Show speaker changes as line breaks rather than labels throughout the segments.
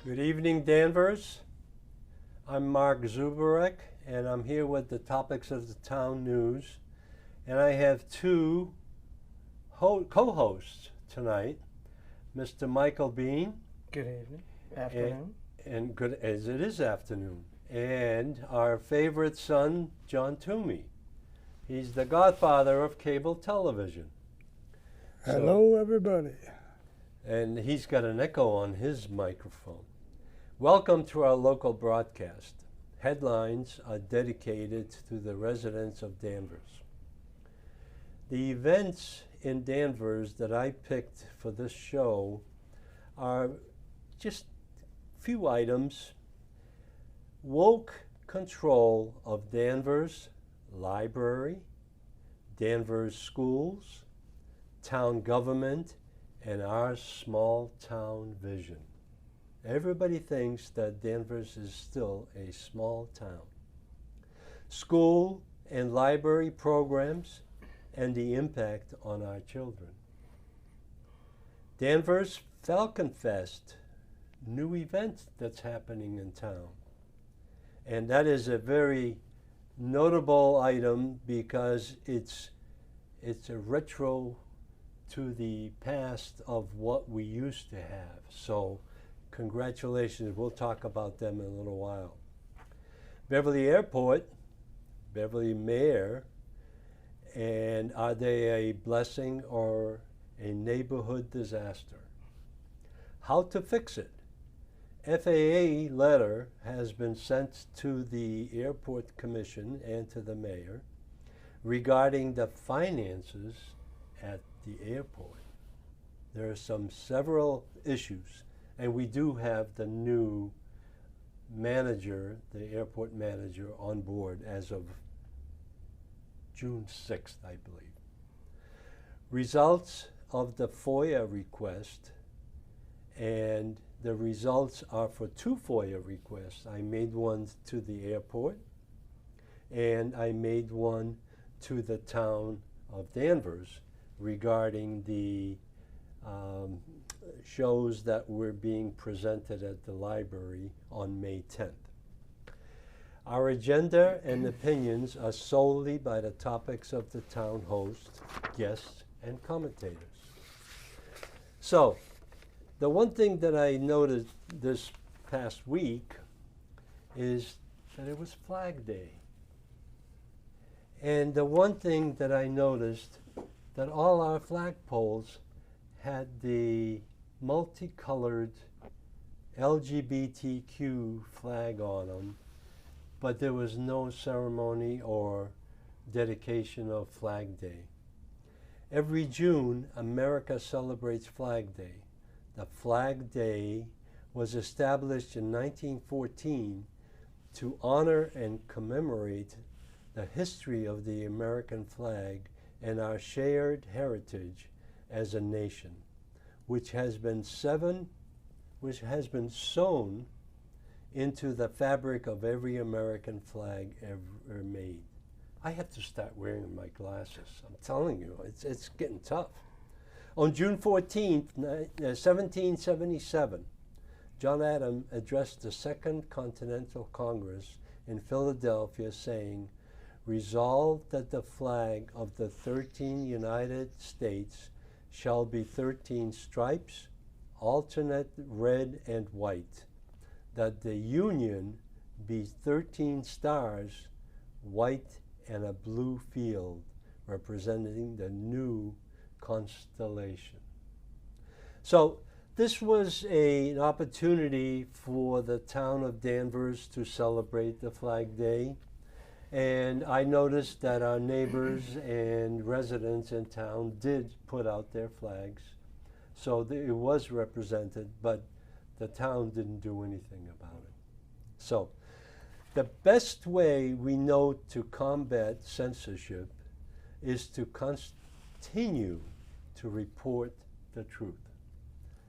Good evening, Danvers. I'm Mark Zubarek, and I'm here with the topics of the town news. And I have two co-hosts tonight, Mr. Michael Bean,
Good evening. Afternoon.
and good as it is afternoon, and our favorite son, John Toomey. He's the godfather of cable television.
Hello, everybody.
And he's got an echo on his microphone. Welcome to our local broadcast. Headlines are dedicated to the residents of Danvers. The events in Danvers that I picked for this show are just few items. Woke control of Danvers Library, Danvers schools, town government, and our small town vision. Everybody thinks that Danvers is still a small town. School and library programs and the impact on our children. Danvers Falcon Fest, new event that's happening in town. And that is a very notable item because it's a retro to the past of what we used to have. So congratulations, we'll talk about them in a little while. Beverly Airport, Beverly Mayor, and are they a blessing or a neighborhood disaster? How to fix it? FAA letter has been sent to the Airport Commission and to the mayor regarding the finances at the airport. There are several issues, and we do have the new manager, the airport manager, on board as of June 6th, I believe. Results of the FOIA request, and the results are for two FOIA requests. I made one to the airport, and I made one to the town of Danvers regarding the shows that were being presented at the library on May 10th. Our agenda and opinions are solely by the topics of the town host, guests, and commentators. So, the one thing that I noticed this past week is that it was Flag Day. And the one thing that I noticed, that all our flagpoles had the multicolored LGBTQ flag on them, but there was no ceremony or dedication of Flag Day. Every June, America celebrates Flag Day. The Flag Day was established in 1914 to honor and commemorate the history of the American flag and our shared heritage as a nation, which has been sewn into the fabric of every American flag ever made. I have to start wearing my glasses. I'm telling you, it's getting tough. On June 14th, 1777, John Adams addressed the Second Continental Congress in Philadelphia saying, "Resolved that the flag of the 13 United States shall be 13 stripes, alternate red and white, that the Union be 13 stars, white and a blue field, representing the new constellation." So this was an opportunity for the town of Danvers to celebrate the Flag Day. And I noticed that our neighbors and residents in town did put out their flags. So it was represented, but the town didn't do anything about it. So the best way we know to combat censorship is to continue to report the truth.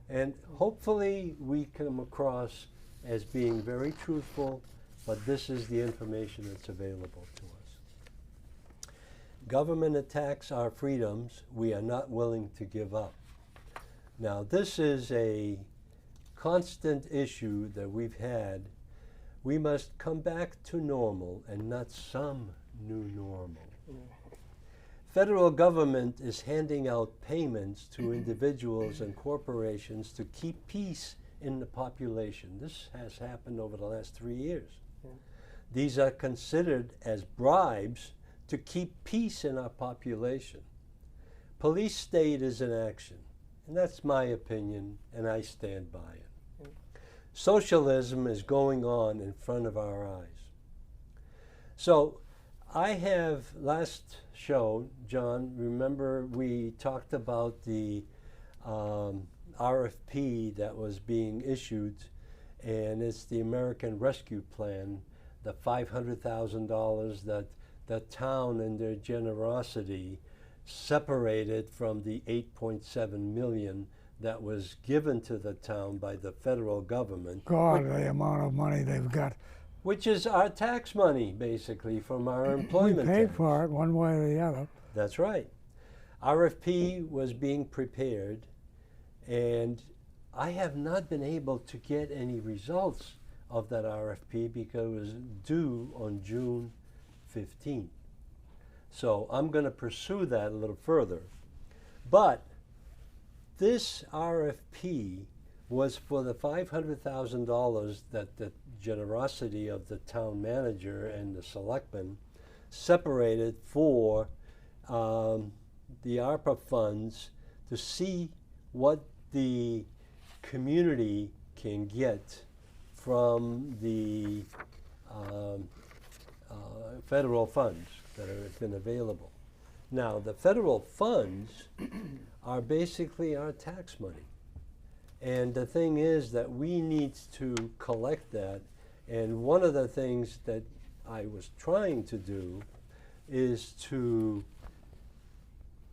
And hopefully we come across as being very truthful, but this is the information that's available to us. Government attacks our freedoms we are not willing to give up. Now, this is a constant issue that we've had, we must come back to normal and not some new normal. Federal government is handing out payments to individuals and corporations to keep peace in the population. This has happened over the last 3 years. These are considered as bribes to keep peace in our population. Police state is in action, and that's my opinion, and I stand by it. Socialism is going on in front of our eyes. So I have, last show, John, remember we talked about the RFP that was being issued, and it's the American Rescue Plan, the $500,000 that the town in their generosity separated from the $8.7 million that was given to the town by the federal government.
God, the amount of money they've got.
Which is our tax money, basically, from our employment
We paid
tax.
for it one way or the other.
That's right. RFP was being prepared, and I have not been able to get any results of that RFP because it was due on June 15th. So I'm going to pursue that a little further. But this RFP was for the $500,000 that the generosity of the town manager and the selectmen separated for the ARPA funds to see what the community can get from the federal funds that have been available. Now, the federal funds are basically our tax money. And the thing is that we need to collect that. And one of the things that I was trying to do is to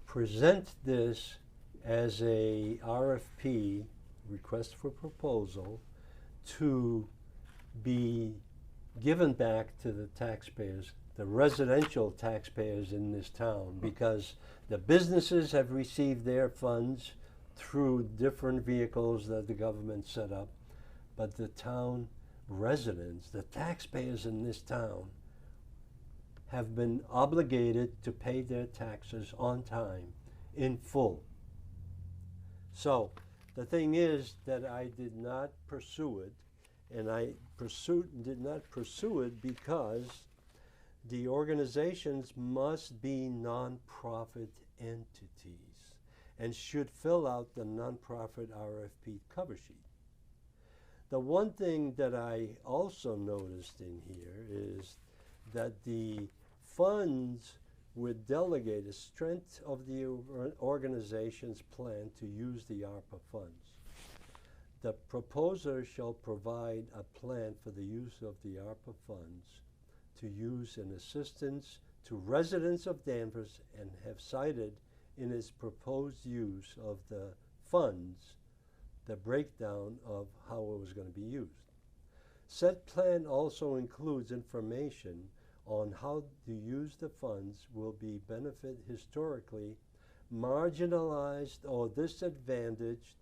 present this as a RFP, request for proposal, to be given back to the taxpayers, the residential taxpayers in this town, because the businesses have received their funds through different vehicles that the government set up, but the town residents, the taxpayers in this town, have been obligated to pay their taxes on time, in full. So the thing is that I did not pursue it, and I did not pursue it because the organizations must be nonprofit entities and should fill out the nonprofit RFP cover sheet. The one thing that I also noticed in here is that the funds would delegate a strength of the organization's plan to use the ARPA funds. The proposer shall provide a plan for the use of the ARPA funds to use in assistance to residents of Danvers, and have cited in its proposed use of the funds the breakdown of how it was going to be used. Said plan also includes information on how to use the funds will be benefit historically marginalized or disadvantaged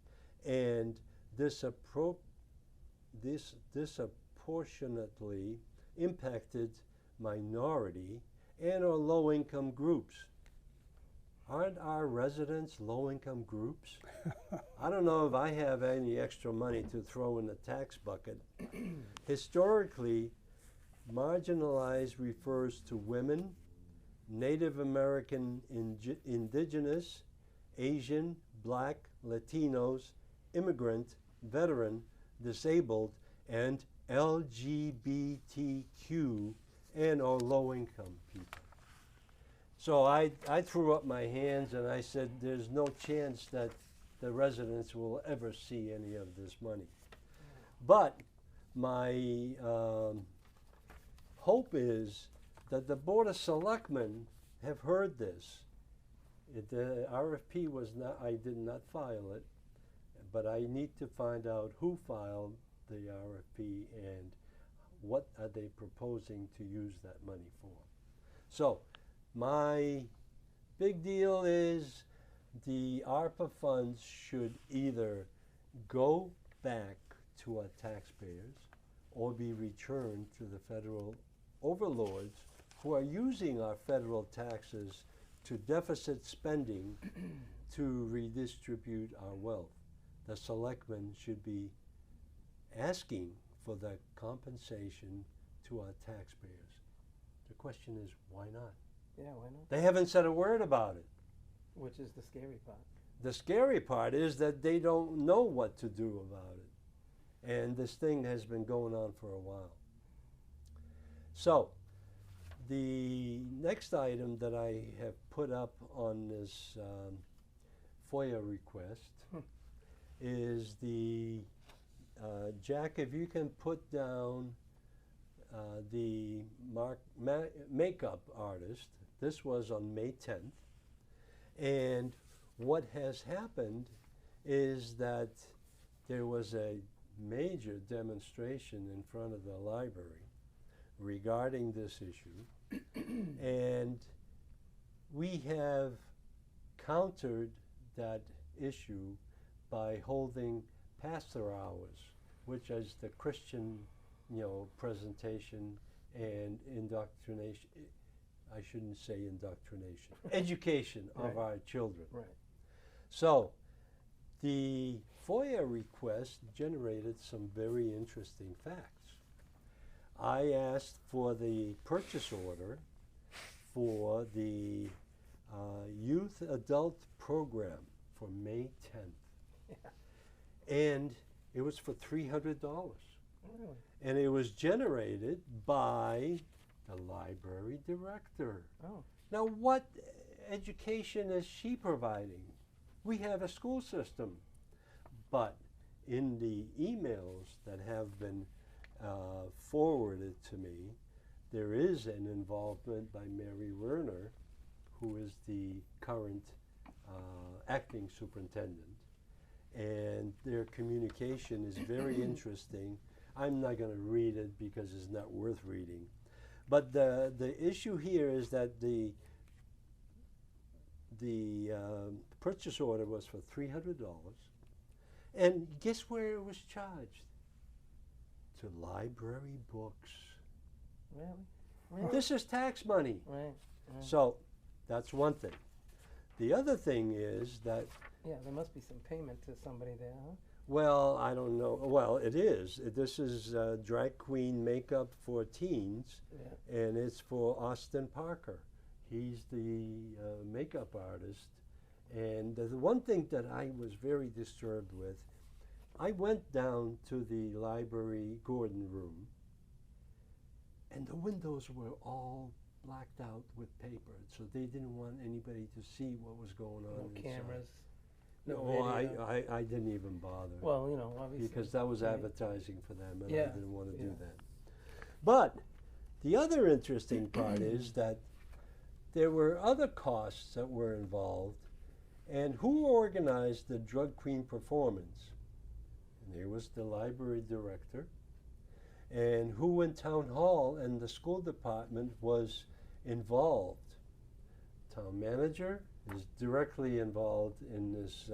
and disproportionately impacted minority and or low-income groups. Aren't our residents low-income groups? I don't know if I have any extra money to throw in the tax bucket. Historically, marginalized refers to women, Native American, indigenous, Asian, Black, Latinos, immigrant, veteran, disabled, and LGBTQ and or low-income people. So I threw up my hands and I said there's no chance that the residents will ever see any of this money. But my hope is that the Board of Selectmen have heard this. The RFP was not, I did not file it, but I need to find out who filed the RFP and what are they proposing to use that money for. So my big deal is the ARPA funds should either go back to our taxpayers or be returned to the federal overlords who are using our federal taxes to deficit spending to redistribute our wealth. The selectmen should be asking for the compensation to our taxpayers. The question is, why not?
Yeah, why not?
They haven't said a word about it.
Which is the scary part.
The scary part is that they don't know what to do about it. And this thing has been going on for a while. So, the next item that I have put up on this FOIA request is the, Jack, if you can put down the makeup artist. This was on May 10th. And what has happened is that there was a major demonstration in front of the library regarding this issue. And we have countered that issue by holding pastor hours, which is the Christian, presentation and indoctrination. I shouldn't say indoctrination. Education of
Right.
our children.
Right.
So, the FOIA request generated some very interesting facts. I asked for the purchase order for the youth adult program for May 10th.
Yeah.
And it was for $300.
Really?
And it was generated by the library director.
Oh.
Now, what education is she providing? We have a school system. But in the emails that have been forwarded to me, there is an involvement by Mary Werner, who is the current acting superintendent. And their communication is very interesting. I'm not going to read it because it's not worth reading. But the issue here is that the purchase order was for $300. And guess where it was charged? To library books.
Really? Really?
This is tax money.
Right. Right.
So that's one thing. The other thing is that,
Yeah, there must be some payment to somebody there, huh?
well, I don't know. Well, it is. This is drag queen makeup for teens,
Yeah.
and it's for Austin Parker. He's the makeup artist. And the one thing that I was very disturbed with, I went down to the library Gordon room, and the windows were all blacked out with paper, so they didn't want anybody to see what was going on
No
inside.
cameras. No
No,
video.
I didn't even bother.
Well, obviously.
Because that was
right.
advertising for them, and I
Yeah,
didn't want to do
yeah.
that. But the other interesting part is that there were other costs that were involved, and who organized the Drug Queen performance? And there was the library director, and who in town hall and the school department was involved. Town manager is directly involved in this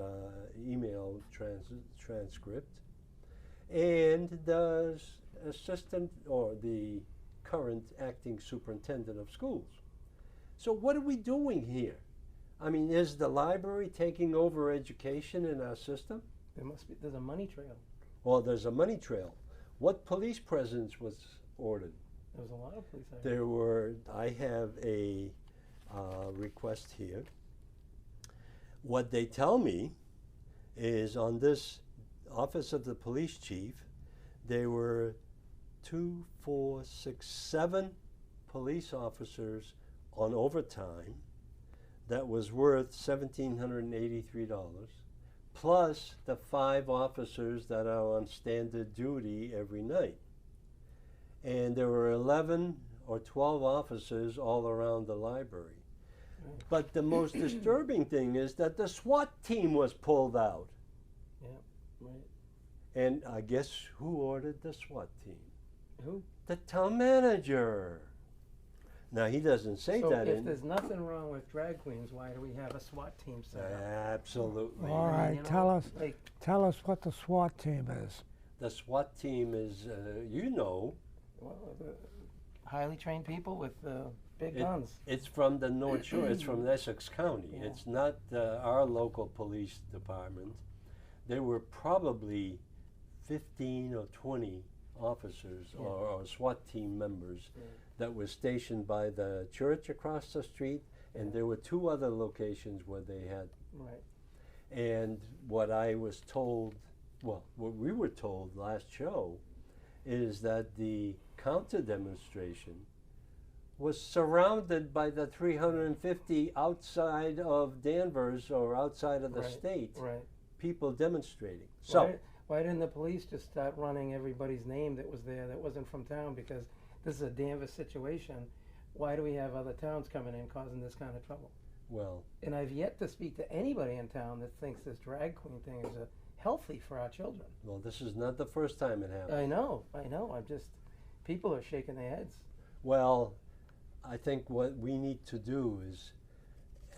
email transcript, and the assistant or the current acting superintendent of schools. So what are we doing here? I mean, is the library taking over education in our system?
There's a money trail.
Well, there's a money trail. What police presence was ordered?
There was a lot of police.
I have a request here. What they tell me is on this Office of the Police Chief, there were 2, 4, 6, 7 police officers on overtime that was worth $1,783, plus the 5 officers that are on standard duty every night. And there were 11 or 12 officers all around the library.
Right.
But the most disturbing thing is that the SWAT team was pulled out.
Yeah, right.
And I guess who ordered the SWAT team?
Who?
The town manager. Now, he doesn't say
So
that
if
in.
there's nothing wrong with drag queens, why do we have a SWAT team set up?
Absolutely.
All right,
You know,
tell us
like,
what the SWAT team is.
The SWAT team is, you know,
Well, the highly trained people with big
It-
guns.
it's from the North Shore. It's from Essex County.
Yeah.
It's not our local police department. There were probably 15 or 20 officers
Yeah.
or SWAT team members
Yeah.
that were stationed by the church across the street, and
Yeah.
there were 2 other locations where they had.
Right.
And what I was told, well, what we were told last show, is that the counter demonstration was surrounded by the 350 outside of Danvers or outside of the
Right,
state
Right.
people demonstrating. So,
Why didn't the police just start running everybody's name that was there that wasn't from town? Because this is a Danvers situation. Why do we have other towns coming in causing this kind of trouble?
well,
And I've yet to speak to anybody in town that thinks this drag queen thing is healthy for our children.
well, this is not the first time it happened.
I know. I'm just, people are shaking their heads.
Well, I think what we need to do is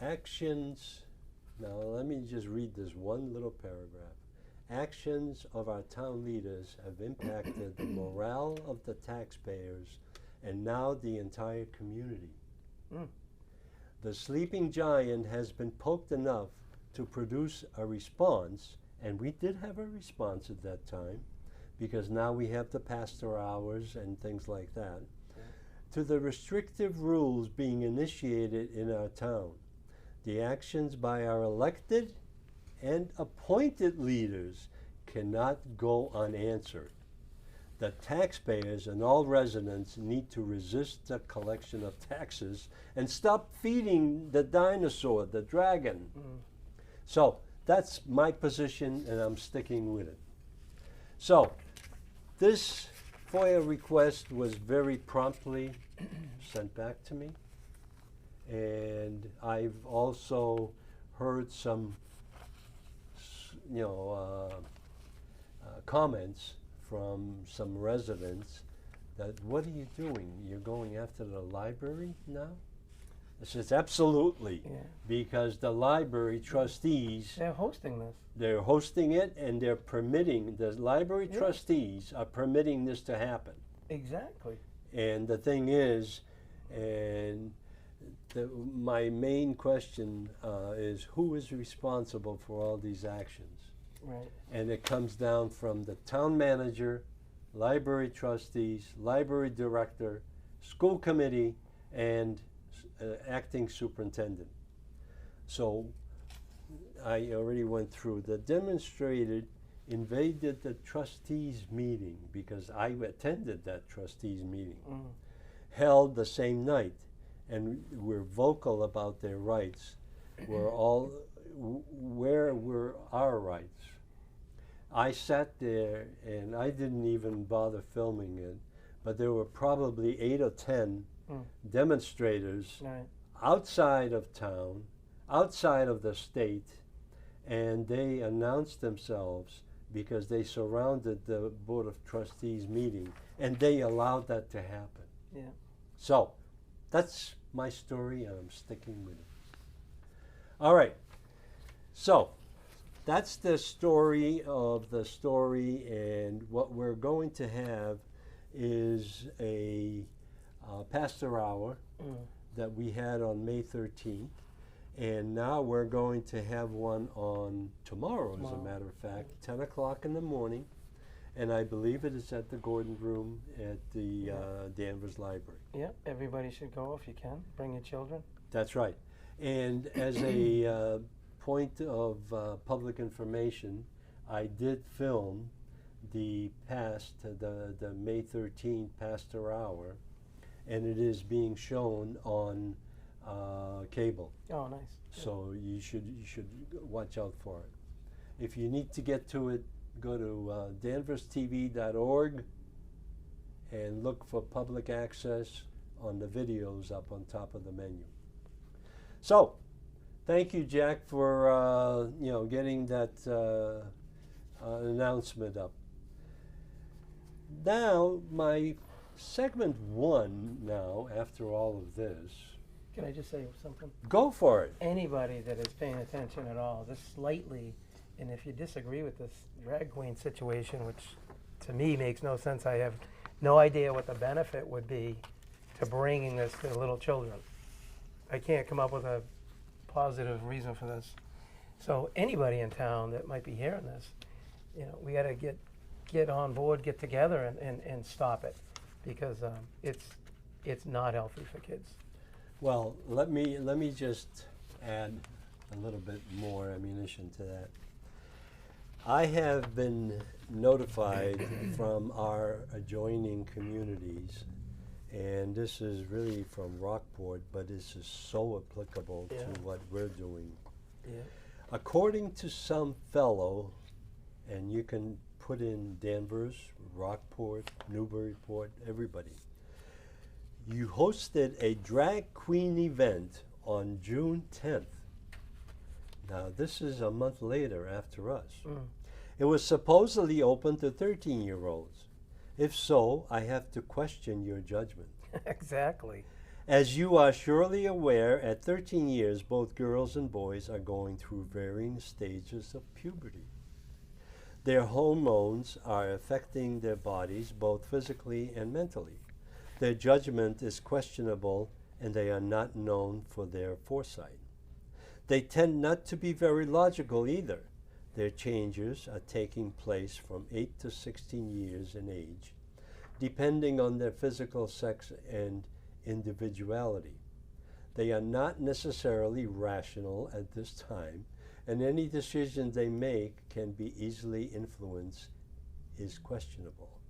actions. Now, let me just read this one little paragraph. Actions of our town leaders have impacted the morale of the taxpayers and now the entire community.
Mm.
The sleeping giant has been poked enough to produce a response, and we did have a response at that time because now we have the pastor hours and things like that, to the restrictive rules being initiated in our town. The actions by our elected and appointed leaders cannot go unanswered. The taxpayers and all residents need to resist the collection of taxes and stop feeding the dinosaur, the dragon.
Mm.
So that's my position, and I'm sticking with it. So this FOIA request was very promptly sent back to me, and I've also heard some, comments from some residents that, what are you doing? You're going after the library now? I says, absolutely,
Yeah.
because the library trustees,
They're hosting this.
they're hosting it and they're permitting, the library
Yeah.
trustees are permitting this to happen.
Exactly.
And the thing is, my main question is who is responsible for all these actions?
Right.
And it comes down from the town manager, library trustees, library director, school committee, and acting superintendent. So I already went through. The demonstrator invaded the trustees meeting because I attended that trustees meeting,
Mm.
held the same night, and were vocal about their rights. Where were our rights? I sat there and I didn't even bother filming it, but there were probably 8 or 10 demonstrators
Right.
outside of town, outside of the state, and they announced themselves because they surrounded the Board of Trustees meeting, and they allowed that to happen.
Yeah.
So, that's my story, and I'm sticking with it. All right. So, that's the story of the story, and what we're going to have is a pastor hour
Mm.
that we had on May 13th, and now we're going to have one on tomorrow, as a
Tomorrow.
matter of fact, 10 o'clock in the morning, and I believe it is at the Gordon Room at the Danvers Library.
Yeah. Everybody should go if you can. Bring your children.
That's right. And as a point of public information, I did film the May 13th Pastor Hour, and it is being shown on cable.
Oh, nice.
So you should watch out for it. If you need to get to it, go to danverstv.org and look for public access on the videos up on top of the menu. So, thank you, Jack, for getting that announcement up. Now, my segment 1 now, after all of this,
Can I just say something?
go for it.
Anybody that is paying attention at all, just slightly, and if you disagree with this drag queen situation, which to me, makes no sense. I have no idea what the benefit would be to bringing this to little children. I can't come up with a positive reason for this. So anybody in town that might be hearing this, you know, we got to get on board, get together, and stop it, because it's not healthy for kids.
Well, let me just add a little bit more ammunition to that. I have been notified from our adjoining communities, and this is really from Rockport, but this is so applicable
Yeah.
to what we're doing.
Yeah.
According to some fellow, and you can put in Danvers, Rockport, Newburyport, everybody, you hosted a drag queen event on June 10th. Now, this is a month later after us.
Mm.
It was supposedly open to 13-year-olds. If so, I have to question your judgment.
Exactly.
As you are surely aware, at 13 years, both girls and boys are going through varying stages of puberty. Their hormones are affecting their bodies both physically and mentally. Their judgment is questionable, and they are not known for their foresight. They tend not to be very logical either. Their changes are taking place from 8 to 16 years in age, depending on their physical sex and individuality. They are not necessarily rational at this time, and any decision they make can be easily influenced is questionable.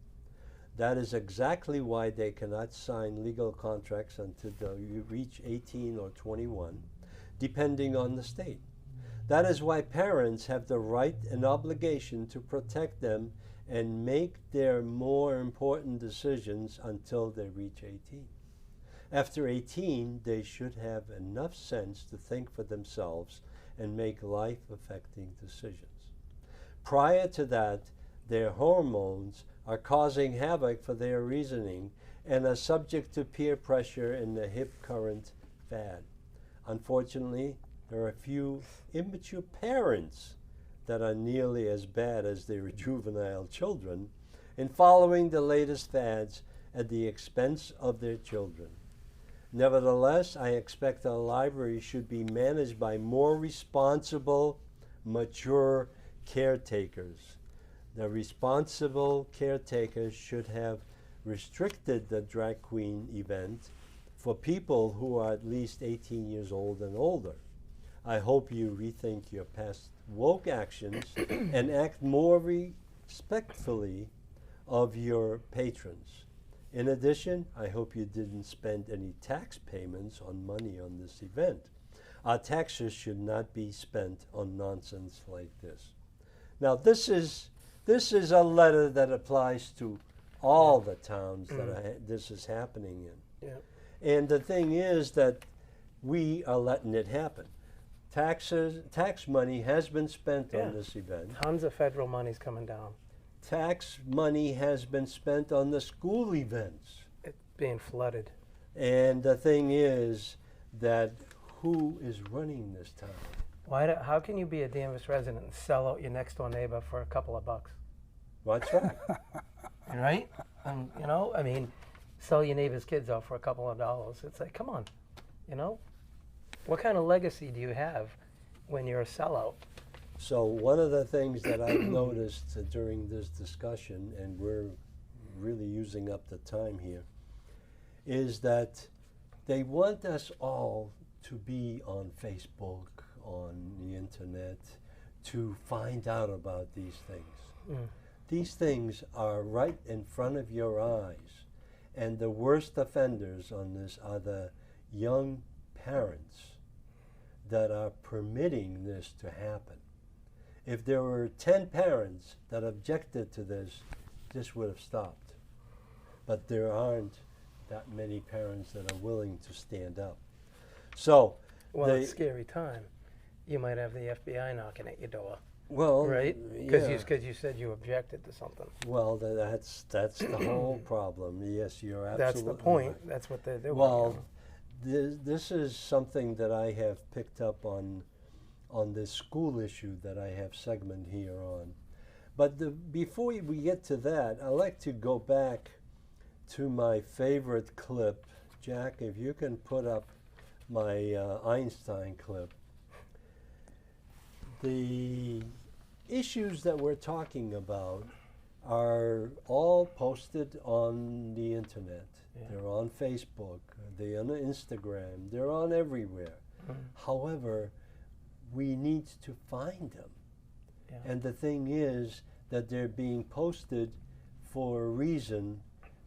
That is exactly why they cannot sign legal contracts until they reach 18 or 21, depending on the state. That is why parents have the right and obligation to protect them and make their more important decisions until they reach 18. After 18, they should have enough sense to think for themselves and make life-affecting decisions. Prior to that, their hormones are causing havoc for their reasoning and are subject to peer pressure and the hip current fad. Unfortunately, there are a few immature parents that are nearly as bad as their juvenile children in following the latest fads at the expense of their children. Nevertheless, I expect our library should be managed by more responsible, mature caretakers. The responsible caretakers should have restricted the drag queen event for people who are at least 18 years old and older. I hope you rethink your past woke actions and act more respectfully of your patrons. In addition, I hope you didn't spend any tax payments on money on this event. Our taxes should not be spent on nonsense like this. Now, this is a letter that applies to all the towns that this is happening in.
Yeah.
And the thing is that we are letting it happen. Tax money has been spent
Yeah.
on this event.
Tons of federal money's coming down.
Tax money has been spent on the school events.
It's being flooded.
And the thing is that who is running this town?
How can you be a Danvers resident and sell out your next door neighbor for a couple of bucks?
That's right.
Right? You know, I mean, sell your neighbor's kids out for a couple of dollars. It's like, come on, you know? What kind of legacy do you have when you're a sellout?
So one of the things that I've noticed during this discussion, and we're really using up the time here, is that they want us all to be on Facebook, on the internet, to find out about these things.
Mm.
These things are right in front of your eyes, and the worst offenders on this are the young parents that are permitting this to happen. If there were 10 parents that objected to this, this would have stopped. But there aren't that many parents that are willing to stand up. So,
Well, it's a scary time. You might have the FBI knocking at your door,
well,
right? Because
yeah.
you said you objected to something.
Well, that's the whole problem. Yes, you're absolutely
That's the point.
right.
That's what they're doing.
Well, this is something that I have picked up on this school issue that I have segment here on. But before we get to that, I'd like to go back to my favorite clip. Jack, if you can put up my Einstein clip. The issues that we're talking about are all posted on the internet.
Yeah.
They're on Facebook, they're on Instagram, they're on everywhere. However, we need to find them.
Yeah.
And the thing is that they're being posted for a reason,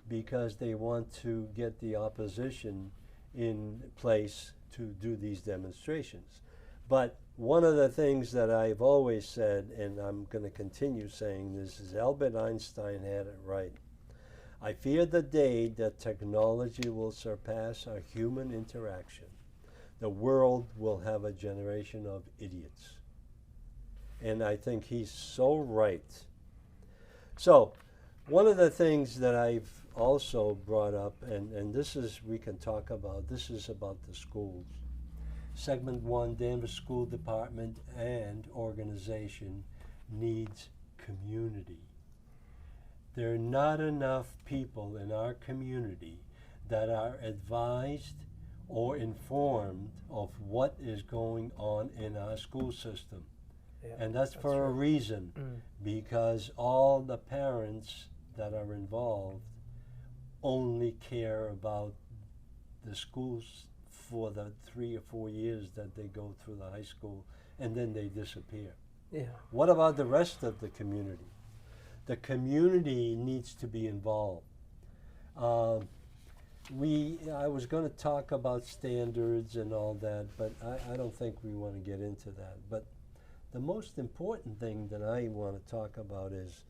because they want to get the opposition in place to do these demonstrations. But one of the things that I've always said, and I'm going to continue saying this, is Albert Einstein had it right. I fear the day that technology will surpass our human interaction. The world will have a generation of idiots. And I think he's so right. So, one of the things that I've also brought up, and this is, we can talk about, this is about the schools. Segment 1, Danvers School Department and organization needs community. There are not enough people in our community that are advised or informed of what is going on in our school system.
Yeah,
And that's for a
right.
reason, because all the parents that are involved only care about the schools for the 3 or 4 years that they go through the high school, and then they disappear.
Yeah.
What about the rest of the community? The community needs to be involved. I was going to talk about standards and all that, but I don't think we want to get into that. But the most important thing that I want to talk about is,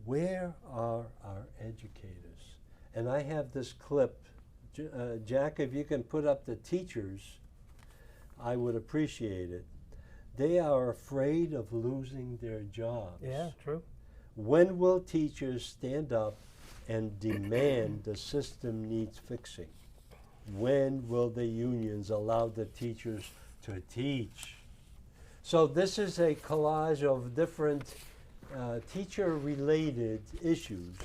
where are our educators? And I have this clip. Jack, if you can put up the teachers, I would appreciate it. They are afraid of losing their jobs.
Yeah, true.
When will teachers stand up and demand the system needs fixing? When will the unions allow the teachers to teach? So this is a collage of different teacher-related issues,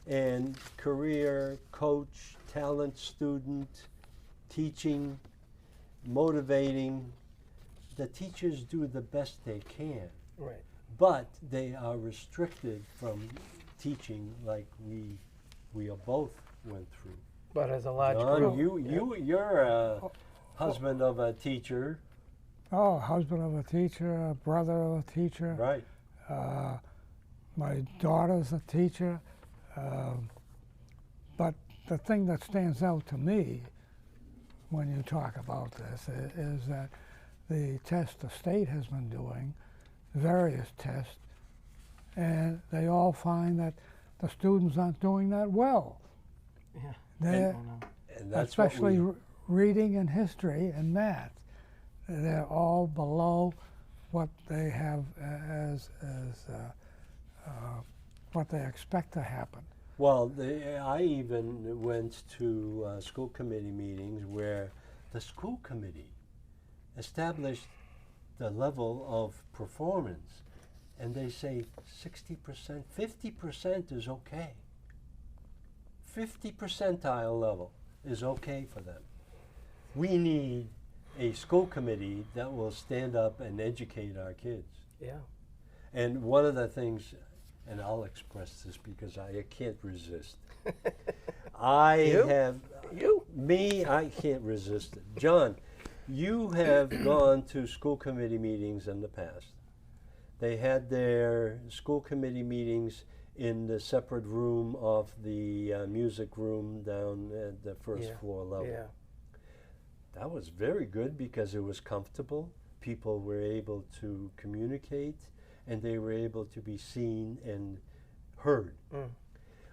and career, coach, talent, student, teaching, motivating. The teachers do the best they can,
Right.
but they are restricted from teaching like we both went through.
But as a large
John,
group,
you're a husband of a teacher,
Oh, husband of a teacher, a brother of a teacher.
right?
My daughter's a teacher. But the thing that stands out to me when you talk about this is that the test the state has been doing, various tests, and they all find that the students aren't doing that well.
yeah.
They're,
And that's
especially
what
reading and history and math, they're all below what they have as what they expect to happen.
Well, I even went to school committee meetings where the school committee established the level of performance, and they say 60%, 50% is okay. 50 percentile level is okay for them. We need a school committee that will stand up and educate our kids.
Yeah.
And one of the things, and I'll express this because I can't resist. I can't resist it. John, you have gone to school committee meetings in the past. They had their school committee meetings in the separate room of the music room down at the first floor level.
Yeah.
That was very good because it was comfortable. People were able to communicate, and they were able to be seen and heard.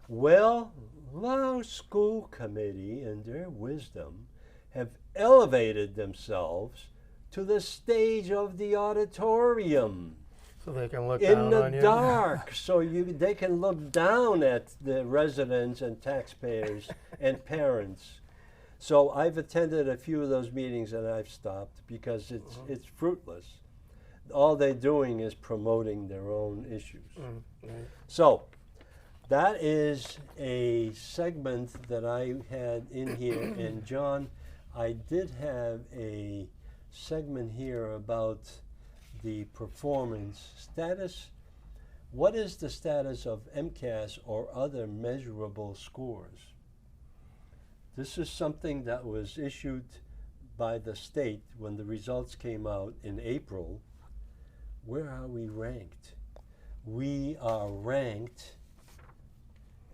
Well, our school committee, in their wisdom, have elevated themselves to the stage of the auditorium
So they can look
in
down
the
on you.
dark, so they can look down at the residents and taxpayers and parents. So I've attended a few of those meetings and I've stopped because it's fruitless. All they're doing is promoting their own issues.
Right.
So, that is a segment that I had in here. And John, I did have a segment here about the performance status. What is the status of MCAS or other measurable scores? This is something that was issued by the state when the results came out in April. Where are we ranked? We are ranked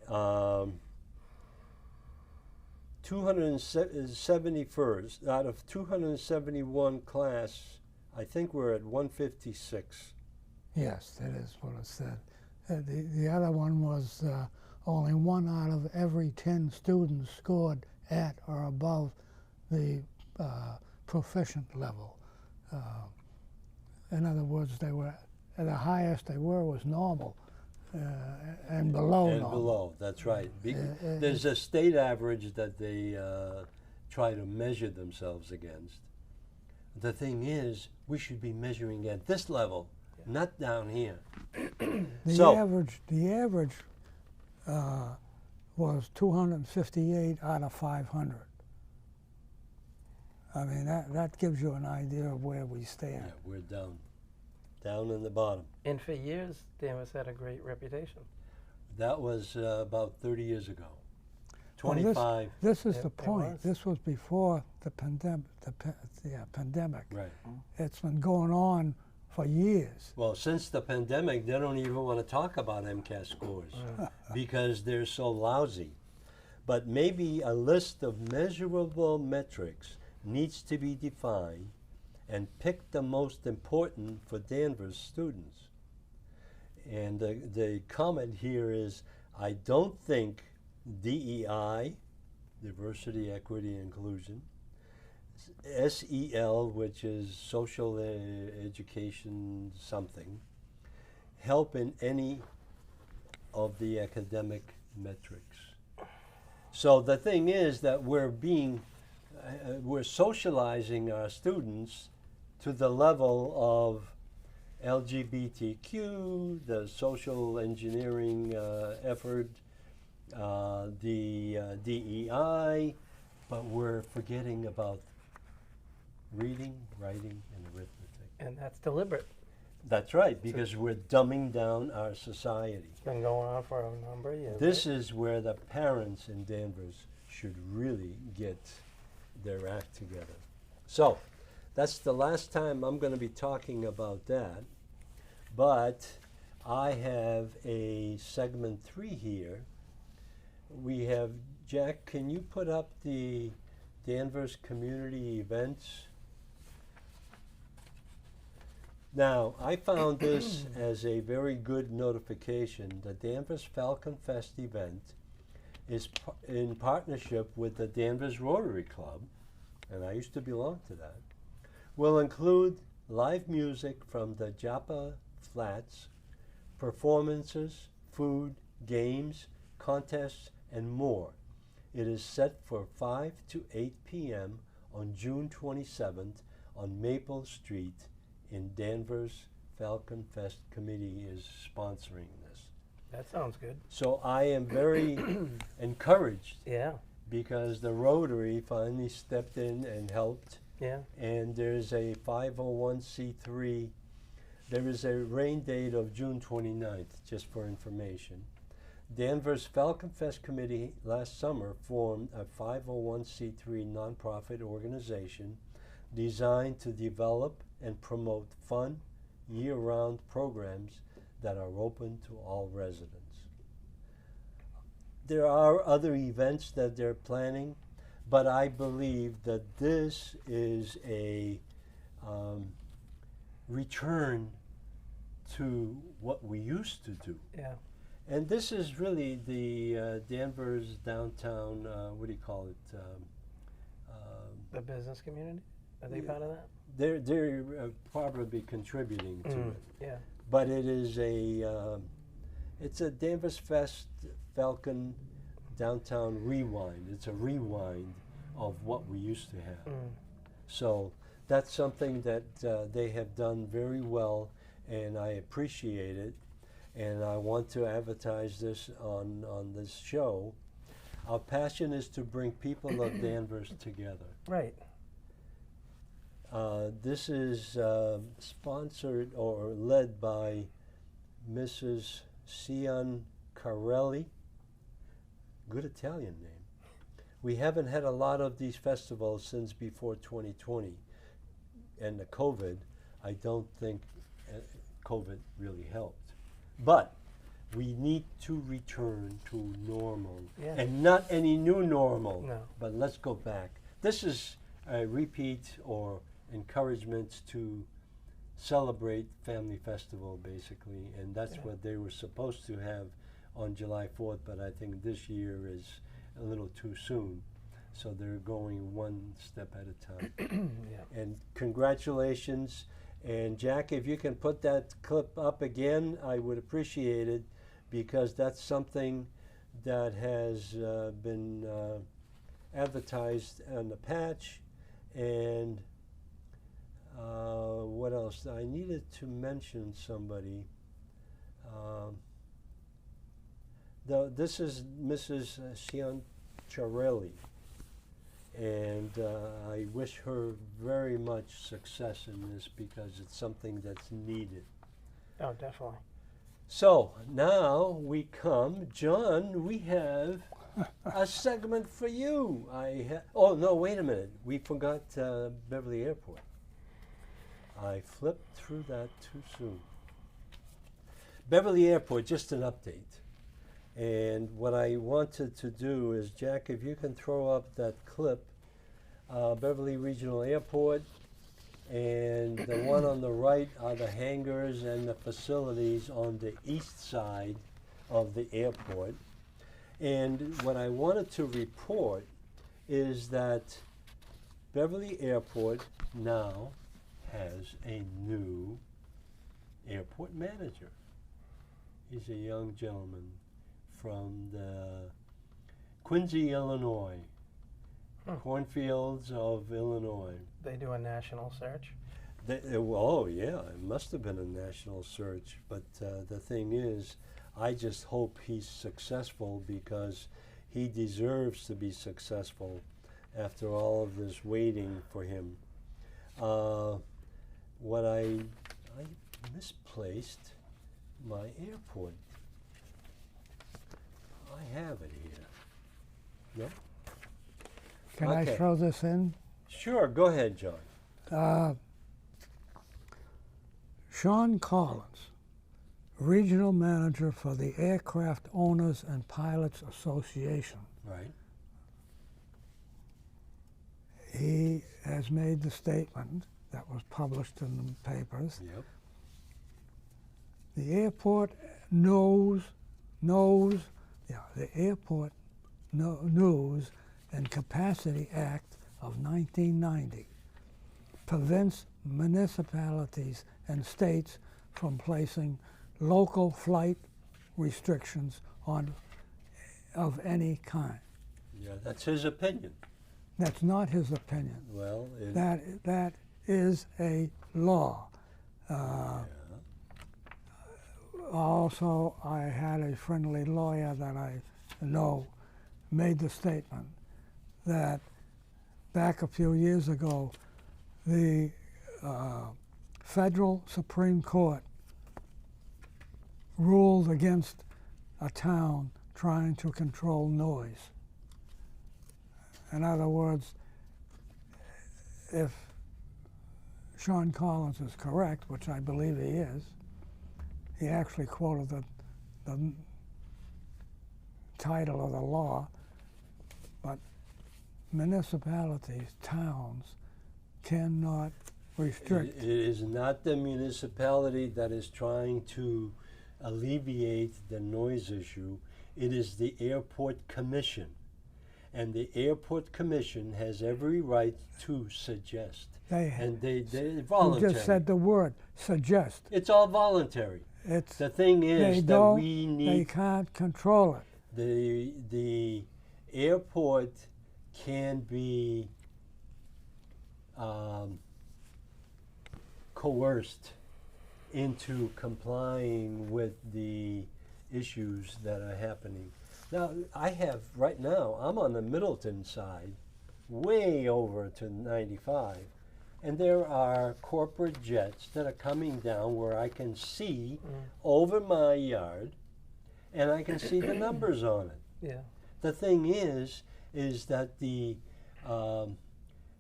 271st out of 271 class. I think we're at 156.
Yes, that is what it said. The other one was only 1 out of every 10 students scored at or above the proficient level. In other words, they were the highest they were was normal, and below
And
normal.
below, that's right. There's a state average that they try to measure themselves against. The thing is, we should be measuring at this level, not down here.
The
So-
average was 258 out of 500. I mean, that gives you an idea of where we stand.
Yeah, we're down in the bottom.
And for years, Danvers had a great reputation.
That was about 30 years ago.
Well,
25.
This is
It-
the
it
point.
was.
This was before the pandemic. Pandemic.
Right.
It's been going on for years.
Well, since the pandemic, they don't even want to talk about MCAS scores because they're so lousy. But maybe a list of measurable metrics needs to be defined and pick the most important for Danvers students. And the comment here is, I don't think DEI, diversity, equity, inclusion, SEL, which is social education something, help in any of the academic metrics. So the thing is that we're socializing our students to the level of LGBTQ, the social engineering effort, the DEI, but we're forgetting about reading, writing, and arithmetic.
And that's deliberate.
That's right, because we're dumbing down our society.
It's been going on for a number of years.
This is where the parents in Danvers should really get their act together. So, that's the last time I'm going to be talking about that. But I have a segment 3 here. We have, Jack, can you put up the Danvers community events? Now, I found this as a very good notification. The Danvers Falcon Fest event is in partnership with the Danvers Rotary Club, and I used to belong to that, will include live music from the Joppa Flats, performances, food, games, contests, and more. It is set for 5 to 8 p.m. on June 27th on Maple Street in Danvers. Falcon Fest Committee is sponsoring this.
That sounds good.
So I am very encouraged
Yeah,
because the Rotary finally stepped in and helped,
yeah.
and there's a 501c3. There is a rain date of June 29th, just for information. Danvers Falcon Fest Committee last summer formed a 501c3 nonprofit organization designed to develop and promote fun, year-round programs that are open to all residents. There are other events that they're planning, but I believe that this is a return to what we used to do.
Yeah.
And this is really the Danvers downtown, what do you call it?
The business community? Are they
Yeah.
part of that?
They're probably contributing to it.
Yeah.
But it is it's a Danvers Fest Falcon Downtown Rewind. It's a rewind of what we used to have. So that's something that they have done very well, and I appreciate it. and I want to advertise this on this show. Our passion is to bring people of Danvers together.
Right.
This is sponsored or led by Mrs. Cian Carelli. Good Italian name. We haven't had a lot of these festivals since before 2020. And the COVID, I don't think COVID really helped. But we need to return to normal.
Yeah.
And not any new normal.
No.
But let's go back. This is a repeat or encouragement to celebrate Family Festival, basically. And that's what they were supposed to have on July 4th, but I think this year is a little too soon. So they're going one step at a time.
Yeah.
And congratulations. And Jack, if you can put that clip up again, I would appreciate it, because that's something that has been advertised on the patch. And what else? I needed to mention somebody. This is Mrs. Cianciarelli, and I wish her very much success in this, because it's something that's needed.
Oh, definitely.
So now we come, John, we have a segment for you. Oh, no, wait a minute. We forgot Beverly Airport. I flipped through that too soon. Beverly Airport, just an update. And what I wanted to do is, Jack, if you can throw up that clip, Beverly Regional Airport, and the one on the right are the hangars and the facilities on the east side of the airport. And what I wanted to report is that Beverly Airport now has a new airport manager. He's a young gentleman from the Quincy, Illinois, cornfields of Illinois.
They do a national search.
Oh yeah, it must have been a national search. But the thing is, I just hope he's successful, because he deserves to be successful after all of this waiting for him. What I misplaced my airport. I have it here. No?
Can I
Okay.
throw this in?
Sure, go ahead, John.
Sean Collins, Regional Manager for the Aircraft Owners and Pilots Association.
Right.
He has made the statement that was published in the papers.
Yep.
The airport the Airport News and Capacity Act of 1990 prevents municipalities and states from placing local flight restrictions of any kind.
Yeah, that's his opinion.
That's not his opinion.
Well,
That is a law. Also, I had a friendly lawyer that I know made the statement that back a few years ago, the federal Supreme Court ruled against a town trying to control noise. In other words, if Sean Collins is correct, which I believe he is, he actually quoted the title of the law, but municipalities, towns, cannot restrict.
It is not the municipality that is trying to alleviate the noise issue. It is the Airport Commission. And the Airport Commission has every right to suggest. They're voluntary.
You just said the word, suggest.
It's all voluntary.
It's,
The thing is that we
they
need
can't control it.
the airport can be coerced into complying with the issues that are happening. Now, right now, I'm on the Middleton side, way over to 95, and there are corporate jets that are coming down where I can see over my yard, and I can see the numbers on it.
Yeah.
The thing is that the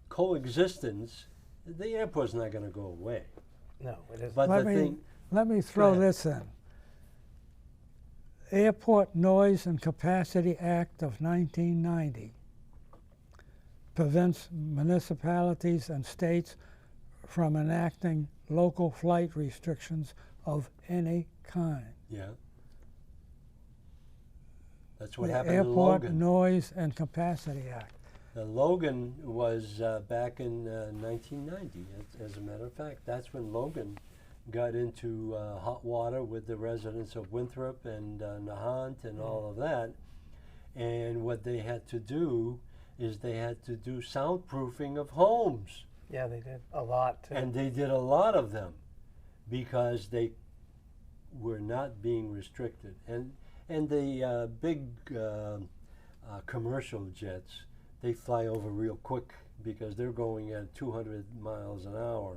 coexistence, the airport's not going to go away.
No, it isn't.
But
Let
the
me,
thing,
let me throw
ahead.
this in. Airport Noise and Capacity Act of 1990 prevents municipalities and states from enacting local flight restrictions of any kind.
yeah. That's what
The
happened to
Airport
Logan.
Noise and Capacity Act.
The Logan was back in 1990, as a matter of fact. That's when Logan got into hot water with the residents of Winthrop and Nahant and all of that. And what they had to do is they had to do soundproofing of homes.
Yeah, they did a lot too.
And they did a lot of them because they were not being restricted. And the big commercial jets, they fly over real quick because they're going at 200 miles an hour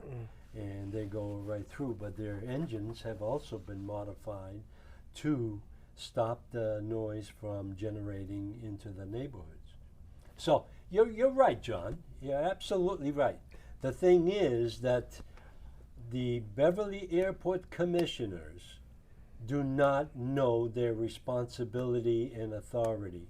and they go right through. But their engines have also been modified to stop the noise from generating into the neighborhoods. So you're right, John. You're absolutely right. The thing is that the Beverly Airport commissioners do not know their responsibility and authority.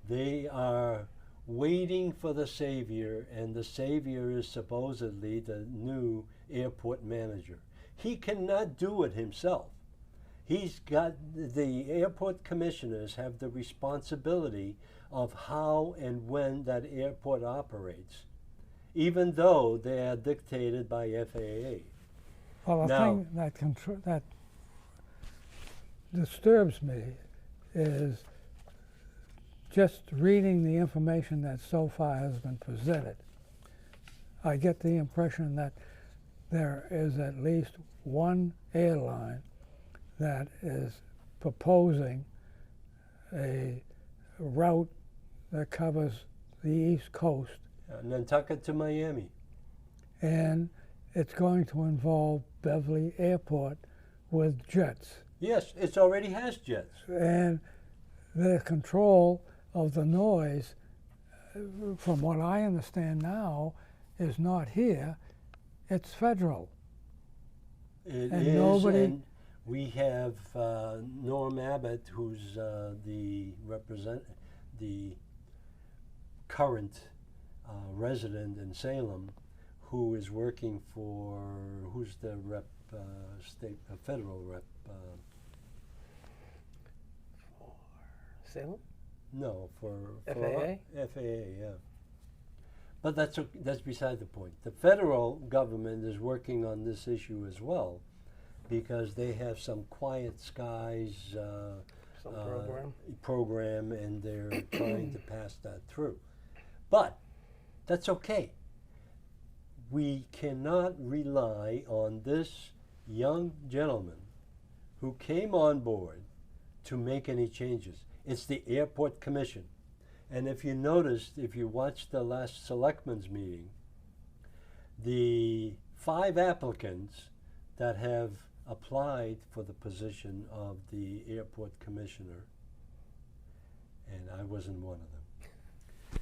They are waiting for the savior, and the savior is supposedly the new airport manager. He cannot do it himself. He's got, the airport commissioners have the responsibility of how and when that airport operates, even though they are dictated by FAA.
Well, the
Now-
thing that disturbs me is just reading the information that so far has been presented. I get the impression that there is at least one airline that is proposing a route that covers the East Coast,
Nantucket to Miami.
and it's going to involve Beverly Airport with jets.
Yes, it already has jets.
And the control of the noise, from what I understand now, is not here, it's federal.
It
And
is,
nobody-
and we have Norm Abbott, who's the current resident in Salem, who is working for, who's the rep, federal rep?
Salem?
No, for
FAA?
FAA, yeah. But that's beside the point. The federal government is working on this issue as well, because they have some quiet skies
Some program?
program, and they're trying to pass that through. But that's okay. We cannot rely on this young gentleman who came on board to make any changes. It's the Airport Commission. And if you noticed, if you watched the last selectmen's meeting, the 5 applicants that have applied for the position of the airport commissioner, and I wasn't one of them.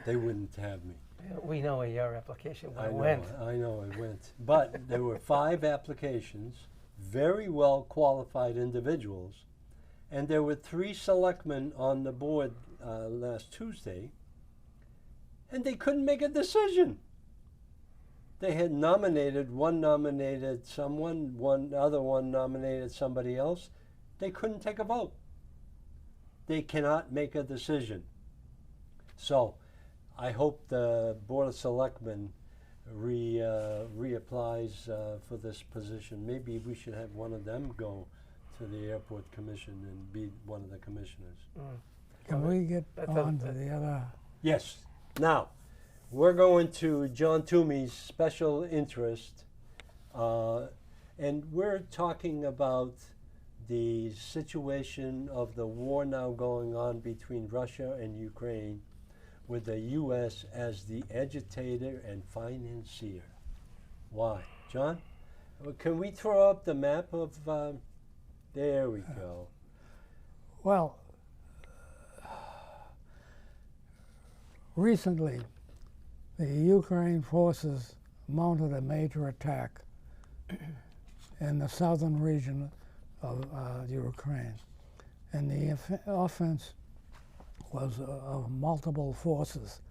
They wouldn't have me.
Yeah, we know where your application
I
went.
know it went. But there were 5 applications, very well qualified individuals, and there were 3 selectmen on the board last Tuesday, and they couldn't make a decision. They had nominated, one nominated someone, one other one nominated somebody else. They couldn't take a vote. They cannot make a decision. So I hope the Board of Selectmen reapplies for this position. Maybe we should have one of them go to the Airport Commission and be one of the commissioners.
Can we get
That's
on to the other?
Yes. Now, we're going to John Toomey's special interest, And we're talking about the situation of the war now going on between Russia and Ukraine, with the U.S. as the agitator and financier. Why? John? Can we throw up the map of, there we go.
Well, recently, the Ukraine forces mounted a major attack in the southern region of Ukraine. And the offense was of multiple forces.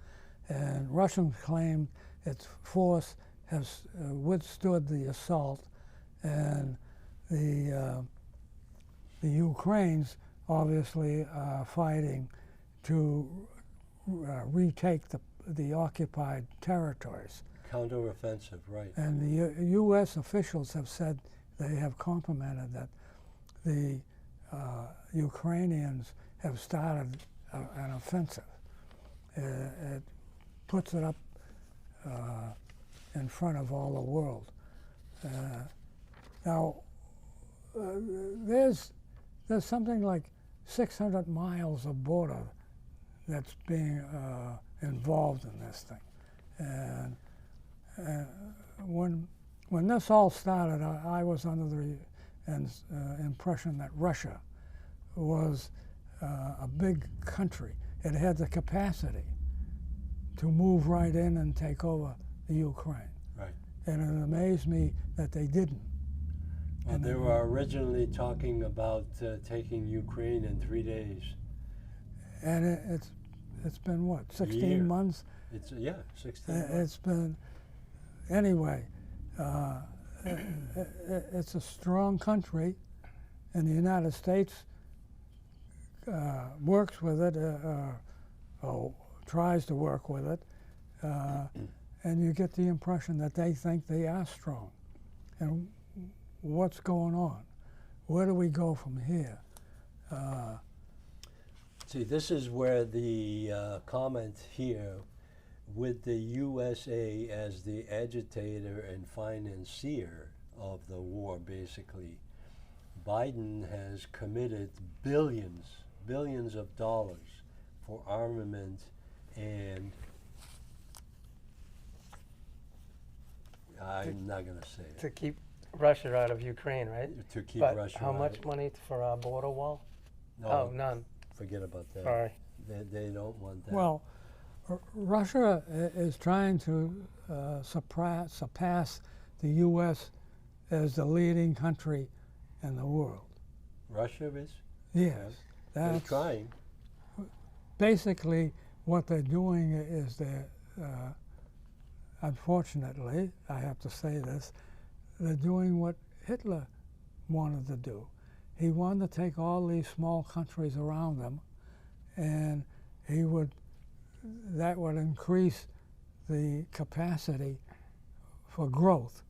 And Russians claimed its force has withstood the assault, and the Ukrainians obviously are fighting to retake the occupied territories.
Counteroffensive, right.
And the U.S. officials have said, they have complimented that the Ukrainians have started an offensive. It puts it up in front of all the world. Now, there's something like 600 miles of border that's being involved in this thing. And when this all started, I was under the impression that Russia was a big country. It had the capacity to move right in and take over the Ukraine.
Right.
And it amazed me that they didn't.
Well, they were originally talking about taking Ukraine in 3 days.
And it's been what, 16
Year.
months?
It's 16 months.
It's been, anyway, it's a strong country, and the United States works with it, or tries to work with it, and you get the impression that they think they are strong. And what's going on? Where do we go from here?
See, this is where the comment here, with the USA as the agitator and financier of the war, basically, Biden has committed billions of dollars for armament and I'm not going to say it.
To keep Russia out of Ukraine, right?
To keep
But
Russia
how
out.
much money for our border wall?
No,
Oh, none.
forget about that.
Sorry.
They don't want that.
Well, Russia is trying to surpass the U.S. as the leading country in the world.
Russia is?
Yes,
They're
that's
trying.
basically what they're doing. Is they're, unfortunately, I have to say this, they're doing what Hitler wanted to do. He wanted to take all these small countries around them, and that would increase the capacity for growth.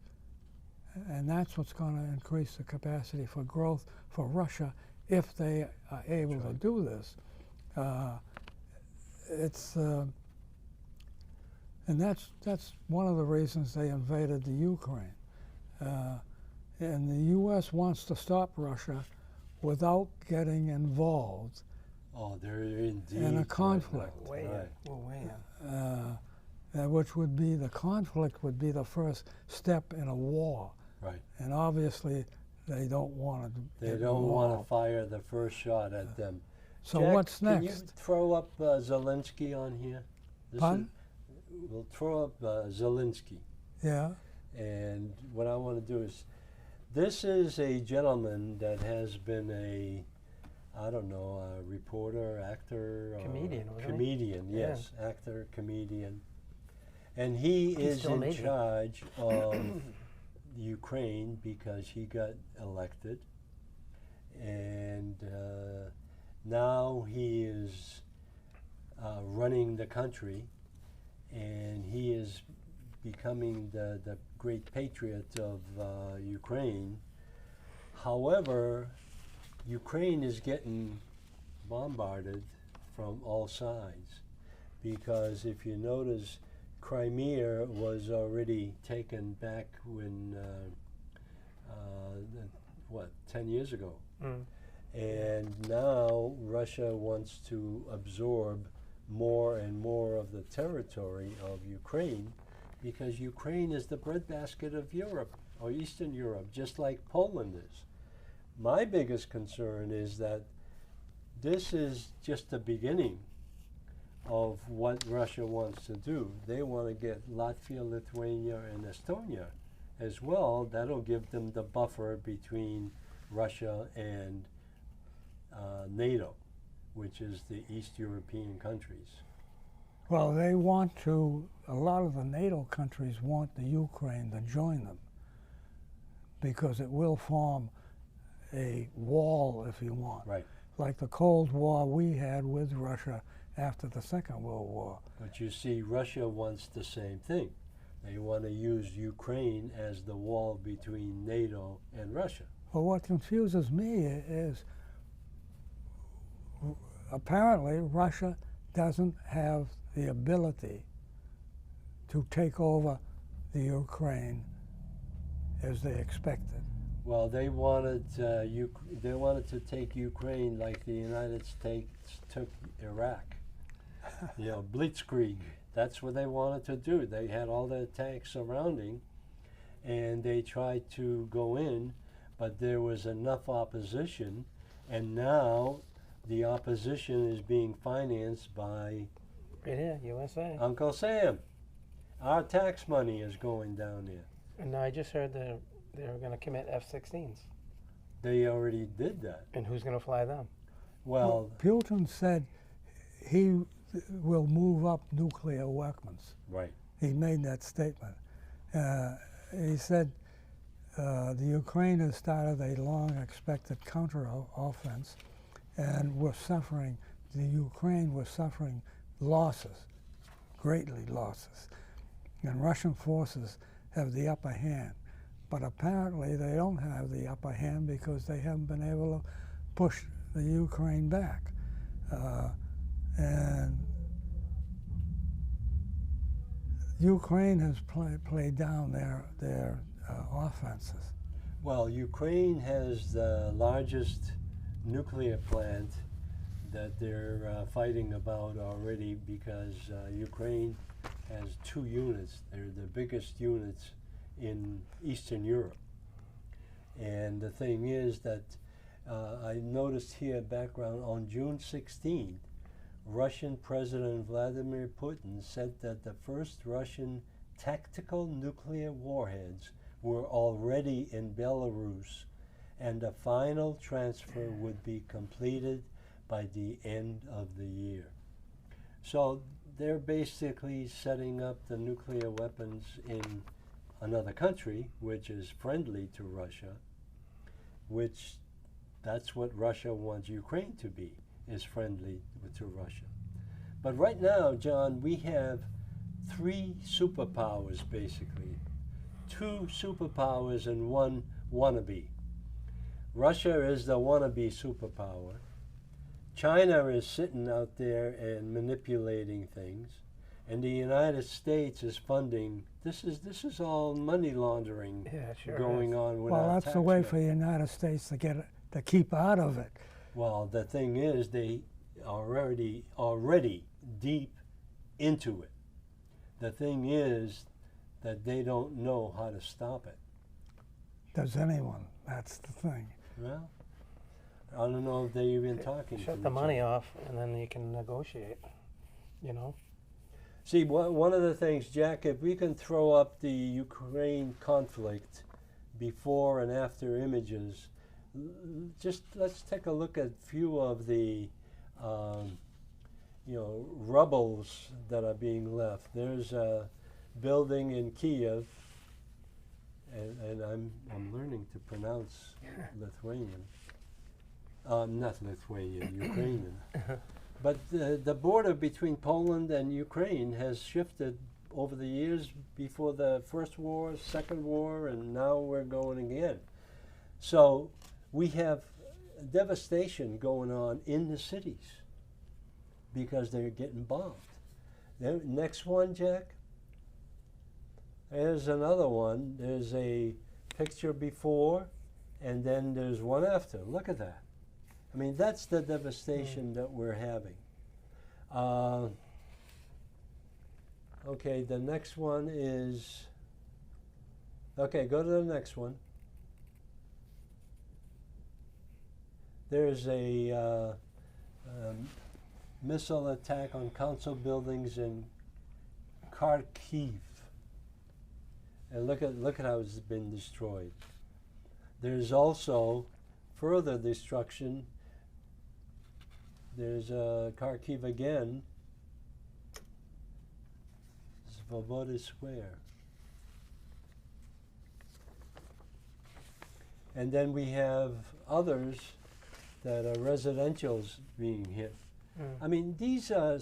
And that's what's going to increase the capacity for growth for Russia if they are able to do this. And that's one of the reasons they invaded the Ukraine. And the U.S. wants to stop Russia without getting involved
Oh, they're indeed
in a conflict.
Way
Right.
in. Well, way in.
Which would be, the conflict would be the first step in a war.
Right.
And obviously, they don't want to
They
get
don't want to
involved.
fire the first shot at them.
So
Jack,
what's
Can you
next?
throw up Zelensky on here?
Pardon?
We'll throw up Zelensky.
Yeah.
And what I want to do is, this is a gentleman that has been a reporter, actor,
Comedian, wasn't he?
comedian,
Yeah.
yes, actor, comedian, and he
He's
is
still
in
amazing.
charge of Ukraine because he got elected, and now he is running the country, and he is becoming the great patriot of Ukraine. However, Ukraine is getting bombarded from all sides because if you notice, Crimea was already taken back when what, 10 years ago.
Mm.
And now Russia wants to absorb more and more of the territory of Ukraine because Ukraine is the breadbasket of Europe or Eastern Europe, just like Poland is. My biggest concern is that this is just the beginning of what Russia wants to do. They want to get Latvia, Lithuania, and Estonia as well. That'll give them the buffer between Russia and NATO, which is the East European countries.
Well, they want to, a lot of the NATO countries want the Ukraine to join them because it will form a wall, if you want.
Right.
Like the Cold War we had with Russia after the Second World War.
But you see, Russia wants the same thing. They want to use Ukraine as the wall between NATO and Russia.
Well, what confuses me is apparently Russia doesn't have the ability to take over the Ukraine as they expected.
Well, they wanted to take Ukraine like the United States took Iraq. You know, blitzkrieg. That's what they wanted to do. They had all their tanks surrounding, and they tried to go in, but there was enough opposition, and now the opposition is being financed by
Right here, USA.
Uncle Sam. Our tax money is going down there.
And I just heard they're going to commit F-16s.
They already did that.
And who's going to fly them?
Well,
Putin said he will move up nuclear weapons.
right.
He made that statement. He said the Ukraine has started a long-expected counter-offense, and the Ukraine was suffering losses, greatly losses. And Russian forces have the upper hand. But apparently they don't have the upper hand because they haven't been able to push the Ukraine back. And Ukraine has played down their offenses.
Well, Ukraine has the largest nuclear plant that they're fighting about already because Ukraine has 2 units. They're the biggest units in Eastern Europe. And the thing is that I noticed here background on June 16th, Russian President Vladimir Putin said that the first Russian tactical nuclear warheads were already in Belarus and the final transfer would be completed by the end of the year. So they're basically setting up the nuclear weapons in another country, which is friendly to Russia, which that's what Russia wants Ukraine to be, is friendly to Russia. But right now, John, we have 3 superpowers, basically. 2 superpowers and 1 wannabe. Russia is the wannabe superpower. China is sitting out there and manipulating things. And the United States is funding. This is all money laundering going on with
well,
our
that's the way
tax
for the United States to keep out of it.
Well, the thing is, they are already deep into it. The thing is that they don't know how to stop it.
Does anyone? That's the thing.
Well, I don't know if they're even talking to
Shut
each
the money
other.
off, and then you can negotiate, you know?
See, one of the things, Jack, if we can throw up the Ukraine conflict before and after images, just let's take a look at a few of the rubbles that are being left. There's a building in Kiev, and I'm learning to pronounce Lithuanian. Not Lithuanian, Ukrainian. But the border between Poland and Ukraine has shifted over the years before the First War, Second War, and now we're going again. So we have devastation going on in the cities because they're getting bombed. Next one, Jack. There's another one. There's a picture before, and then there's one after. Look at that. I mean, that's the devastation that we're having. Okay, the next one is, okay, go to the next one. There's a missile attack on council buildings in Kharkiv. And look at how it's been destroyed. There's also further destruction. There's Kharkiv again. Svoboda Square. And then we have others that are residentials being hit. I mean, these are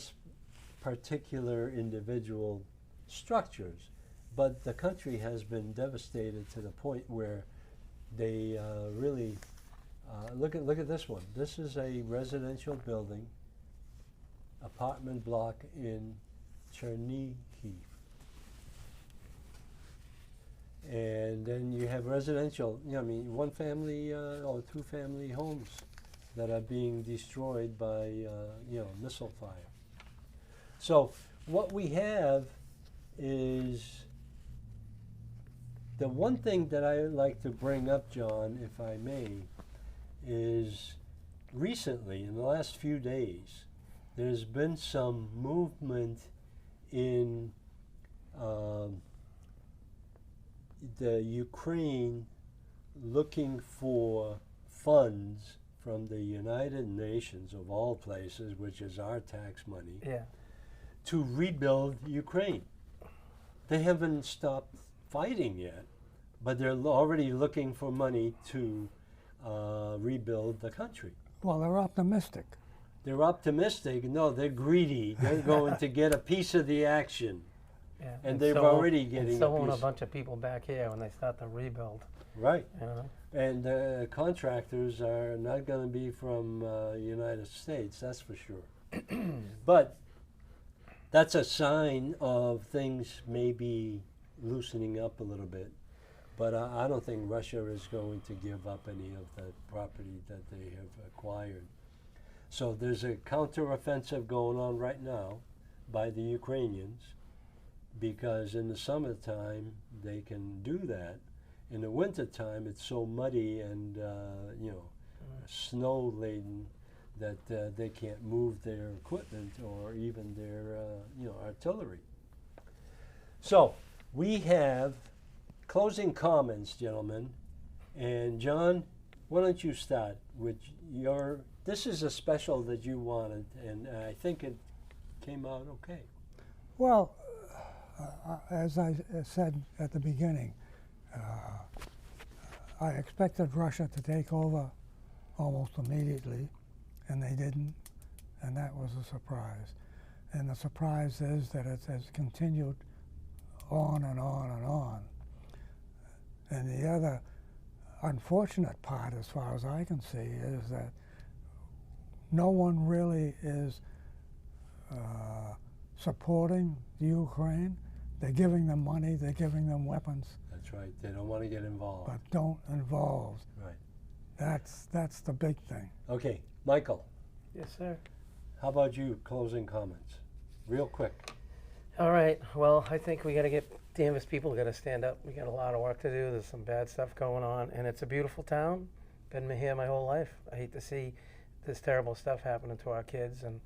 particular individual structures, but the country has been devastated to the point where they really look at this one. This is a residential building, apartment block in Chernihiv. And then you have residential, I mean, one family or two family homes that are being destroyed by, missile fire. So what we have is, the one thing that I would like to bring up, John, if I may, is recently, in the last few days, there's been some movement in the Ukraine looking for funds from the United Nations, of all places, which is our tax money, to rebuild Ukraine. They haven't stopped fighting yet, but they're already looking for money to rebuild the country.
Well, they're optimistic.
They're optimistic. No, they're greedy. They're going to get a piece of the action.
Yeah.
And they're already getting
so
a
on a
piece.
bunch of people back here when they start the rebuild.
Right.
You know?
And contractors are not going to be from United States, that's for sure. But that's a sign of things maybe loosening up a little bit. But I don't think Russia is going to give up any of the property that they have acquired. So there's a counteroffensive going on right now by the Ukrainians, because in the summertime they can do that. In the wintertime it's so muddy and snow laden that they can't move their equipment or even their artillery. So we have closing comments, gentlemen, and John, why don't you start with your, this is a special that you wanted, and I think it came out okay.
Well, as I said at the beginning, I expected Russia to take over almost immediately, and they didn't, and that was a surprise. And the surprise is that it has continued on and on and on. And the other unfortunate part, as far as I can see, is that no one really is supporting the Ukraine. They're giving them money, they're giving them weapons.
That's right, they don't want to get involved.
But don't involve.
Right.
That's the big thing.
Okay, Michael,
Yes, sir.
how about you, closing comments? Real quick.
All right. Well, I think we got to get Danvers people got to stand up. We got a lot of work to do. There's some bad stuff going on, and it's a beautiful town. Been here my whole life. I hate to see this terrible stuff happening to our kids and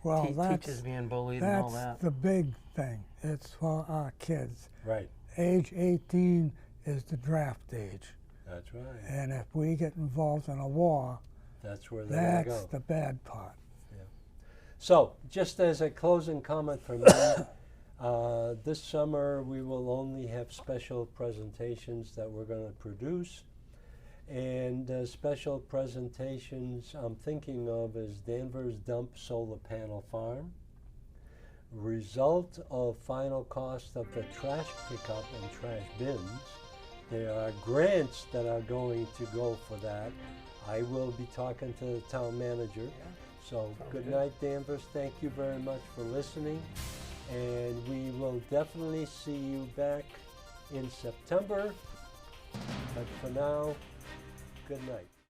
Well,
teachers being bullied and all that.
that's the big thing. It's for our kids.
Right,
Age 18 is the draft age.
that's right.
And if we get involved in a war,
That's where they're going to
that's
go.
the bad part.
So, just as a closing comment from me, this summer we will only have special presentations that we're going to produce. And special presentations I'm thinking of is Danvers Dump Solar Panel Farm, result of final cost of the trash pickup and trash bins. There are grants that are going to go for that. I will be talking to the town manager. So good night, Danvers. Thank you very much for listening. And we will definitely see you back in September But for now, good night.